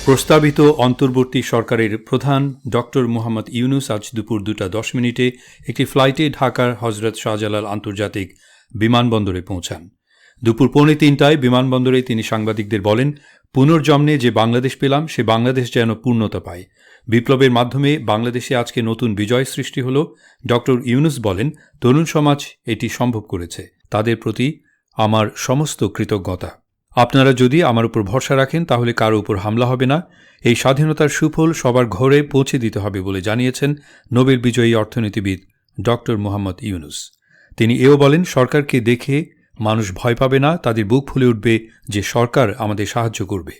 প্রস্তাবিত অন্তর্বর্তী সরকারের প্রধান ডক্টর মোহাম্মদ ইউনুস আজ দুপুর 2:10 একটি ফ্লাইটে ঢাকার হজরত শাহজালাল আন্তর্জাতিক বিমানবন্দরে পৌঁছান। দুপুর 2:45 বিমানবন্দরে তিনি সাংবাদিকদের বলেন, পুনর্জন্মে যে বাংলাদেশ পেলাম সে বাংলাদেশ যেন পূর্ণতা পায়। বিপ্লবের মাধ্যমে বাংলাদেশে আজকে নতুন বিজয় সৃষ্টি হল। ডক্টর ইউনুস বলেন, তরুণ সমাজ এটি সম্ভব করেছে, তাদের প্রতি আমার সমস্ত কৃতজ্ঞতা। আপনারা যদি আমার উপর ভরসা রাখেন তাহলে কারো উপর হামলা হবে না। এই স্বাধীনতার সুফল সবার ঘরে পৌঁছে দিতে হবে বলে জানিয়েছেন নোবেল বিজয়ী অর্থনীতিবিদ ডক্টর মোহাম্মদ ইউনুস। তিনি এও বলেন, সরকারকে দেখে মানুষ ভয় পাবে না, তাদের বুক ফুলে উঠবে যে সরকার আমাদের সাহায্য করবে।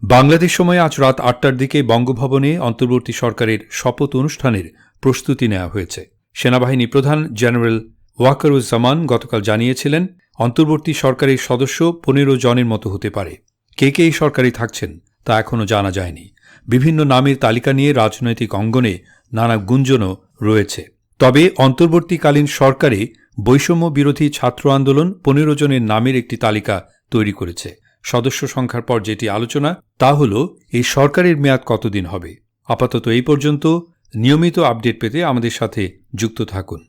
বাংলাদেশ সময়ে আজ রাত 8টার দিকে বঙ্গভবনে অন্তর্বর্তী সরকারের শপথ অনুষ্ঠানের প্রস্তুতি নেওয়া হয়েছে। সেনাবাহিনী প্রধান জেনারেল ওয়াকারুজ্জামান গতকাল জানিয়েছিলেন, অন্তর্বর্তী সরকারের সদস্য 15 জনের মতো হতে পারে। কে কে এই সরকারে থাকছেন তা এখনও জানা যায়নি। বিভিন্ন নামের তালিকা নিয়ে রাজনৈতিক অঙ্গনে নানা গুঞ্জনও রয়েছে। তবে অন্তর্বর্তীকালীন সরকারে বৈষম্য বিরোধী ছাত্র আন্দোলন 15 জনের নামের একটি তালিকা তৈরি করেছে। সদস্য সংখ্যার পর যেটি আলোচনা তা হল এই সরকারের মেয়াদ কতদিন হবে। আপাতত এই পর্যন্ত। নিয়মিত আপডেট পেতে আমাদের সাথে যুক্ত থাকুন।